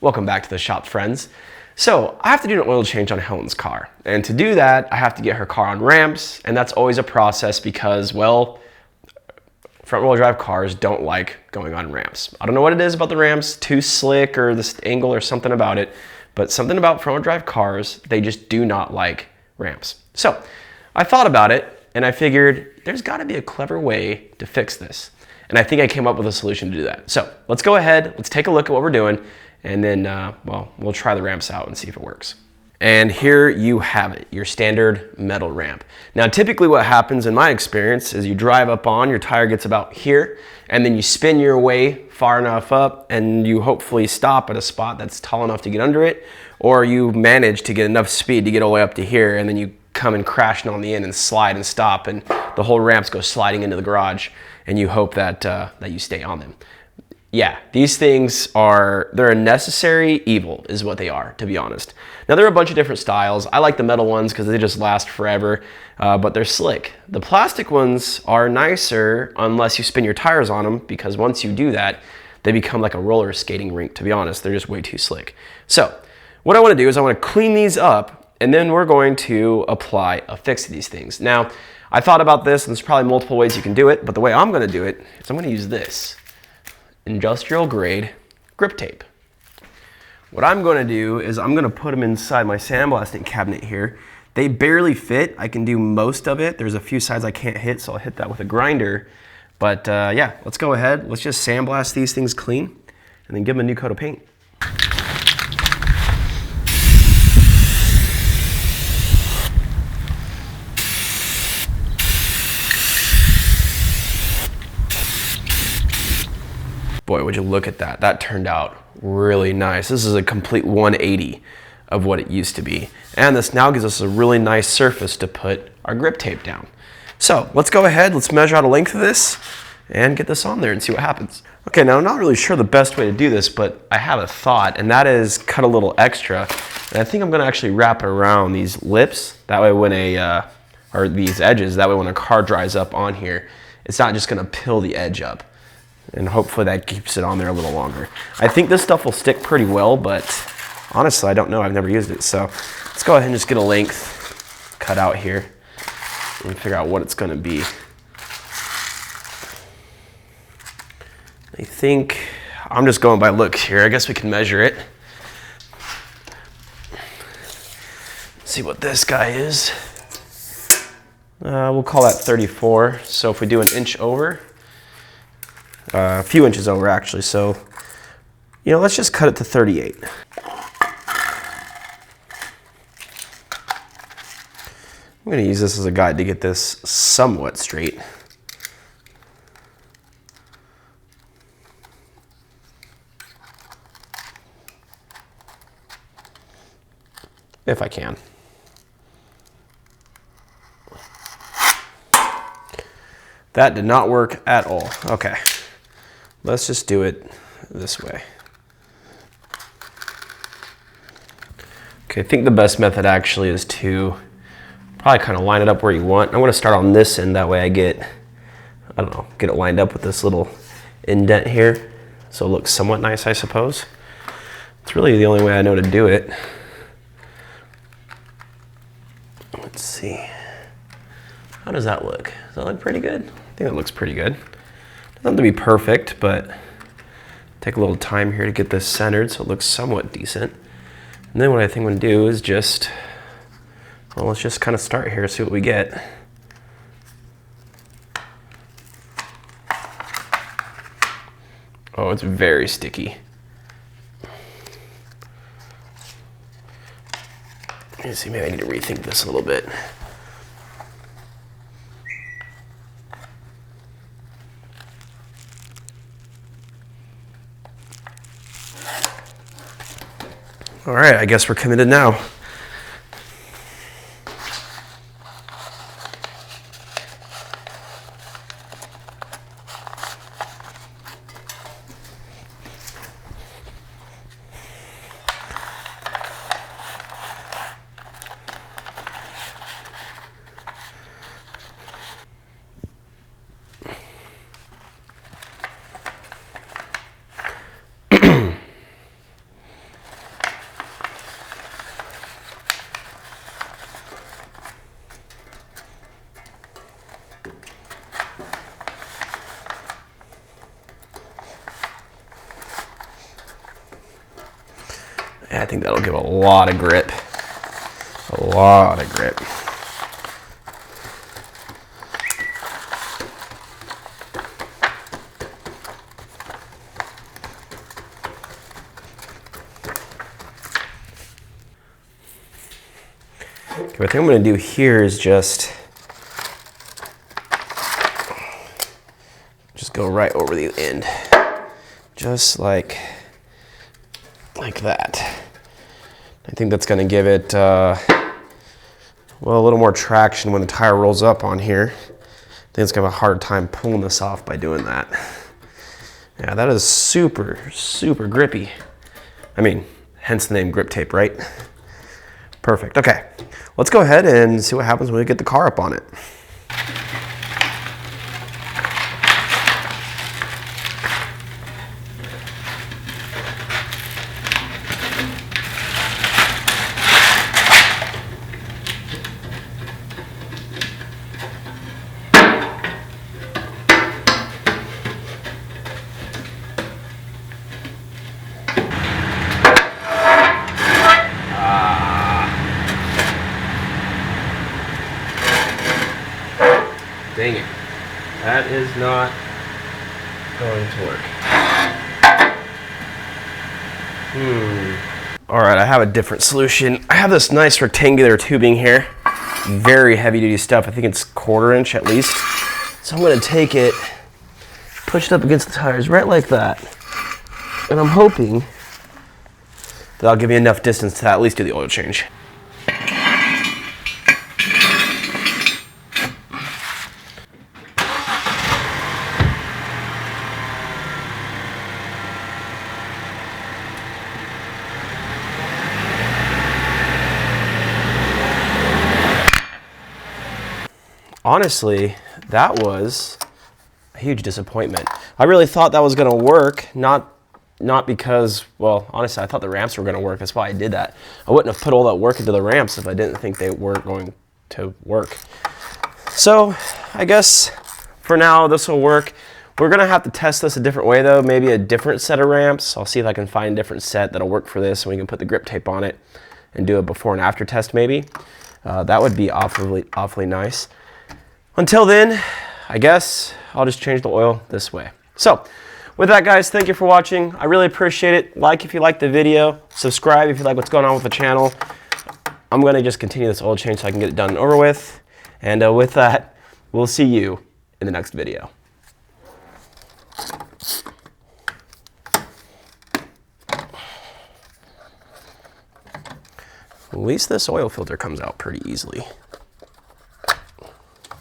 Welcome back to the shop, friends. So I have to do an oil change on Helen's car. And to do that, I have to get her car on ramps. And that's always a process because, well, front wheel drive cars don't like going on ramps. I don't know what it is about the ramps, too slick or this angle or something about it, but something about front wheel drive cars, they just do not like ramps. So I thought about it and I figured there's gotta be a clever way to fix this. And I think I came up with a solution to do that. So let's go ahead, let's take a look at what we're doing, and then, well, we'll try the ramps out and see if it works. And here you have it, your standard metal ramp. Now, typically what happens in my experience is you drive up on, your tire gets about here, and then you spin your way far enough up, and you hopefully stop at a spot that's tall enough to get under it, or you manage to get enough speed to get all the way up to here, and then you come and crashing on the end and slide and stop, and the whole ramps go sliding into the garage, and you hope that, that you stay on them. Yeah, these things they're a necessary evil is what they are, to be honest. Now there are a bunch of different styles. I like the metal ones because they just last forever, but they're slick. The plastic ones are nicer unless you spin your tires on them, because once you do that, they become like a roller skating rink, to be honest. They're just way too slick. So what I want to do is I want to clean these up, and then we're going to apply a fix to these things. Now, I thought about this, and there's probably multiple ways you can do it, but the way I'm going to do it is I'm going to use this industrial grade grip tape. What I'm going to do is I'm going to put them inside my sandblasting cabinet here. They barely fit. I can do most of it. There's a few sides I can't hit, so I'll hit that with a grinder. But yeah, let's go ahead. Let's just sandblast these things clean and then give them a new coat of paint. Boy, would you look at that. That turned out really nice. This is a complete 180 of what it used to be. And this now gives us a really nice surface to put our grip tape down. So let's go ahead, let's measure out a length of this and get this on there and see what happens. Okay, now I'm not really sure the best way to do this, but I have a thought, and that is cut a little extra. And I think I'm gonna actually wrap it around these lips. That way when or these edges, that way when a car dries up on here, it's not just gonna peel the edge up. And hopefully that keeps it on there a little longer. I think this stuff will stick pretty well, but honestly, I don't know. I've never used it. So let's go ahead and just get a length cut out here and figure out what it's going to be. I think I'm just going by looks here. I guess we can measure it. See what this guy is. We'll call that 34. So if we do an inch over, a few inches over actually, so you know, let's just cut it to 38. I'm going to use this as a guide to get this somewhat straight. If I can. That did not work at all. Okay. Let's just do it this way. Okay, I think the best method actually is to probably kind of line it up where you want. I'm going to start on this end, that way I get it lined up with this little indent here, so it looks somewhat nice, I suppose. It's really the only way I know to do it. Let's see. How does that look? Does that look pretty good? I think that looks pretty good. Doesn't have to be perfect, but take a little time here to get this centered so it looks somewhat decent. And then what I think I'm going to do is just, well, let's just kind of start here, see what we get. Oh, it's very sticky. Let me see, maybe I need to rethink this a little bit. All right, I guess we're committed now. I think that'll give a lot of grip. A lot of grip. Okay, what I think I'm going to do here is just go right over the end, just like that. I think that's going to give it well, a little more traction when the tire rolls up on here. I think it's going to have a hard time pulling this off by doing that. Yeah, that is super, super grippy. I mean, hence the name grip tape, right? Perfect. Okay, let's go ahead and see what happens when we get the car up on it. Dang it. That is not going to work. All right, I have a different solution. I have this nice rectangular tubing here. Very heavy duty stuff. I think it's 1/4 inch at least. So I'm gonna take it, push it up against the tires right like that. And I'm hoping that I'll give me enough distance to at least do the oil change. Honestly, that was a huge disappointment. I really thought that was gonna work, not because, well, honestly, I thought the ramps were gonna work. That's why I did that. I wouldn't have put all that work into the ramps if I didn't think they weren't going to work. So I guess for now, this will work. We're gonna have to test this a different way though, maybe a different set of ramps. I'll see if I can find a different set that'll work for this and we can put the grip tape on it and do a before and after test maybe. That would be awfully nice. Until then, I guess I'll just change the oil this way. So with that, guys, thank you for watching. I really appreciate it. Like if you like the video, subscribe if you like what's going on with the channel. I'm gonna just continue this oil change so I can get it done and over with. And with that, we'll see you in the next video. At least this oil filter comes out pretty easily.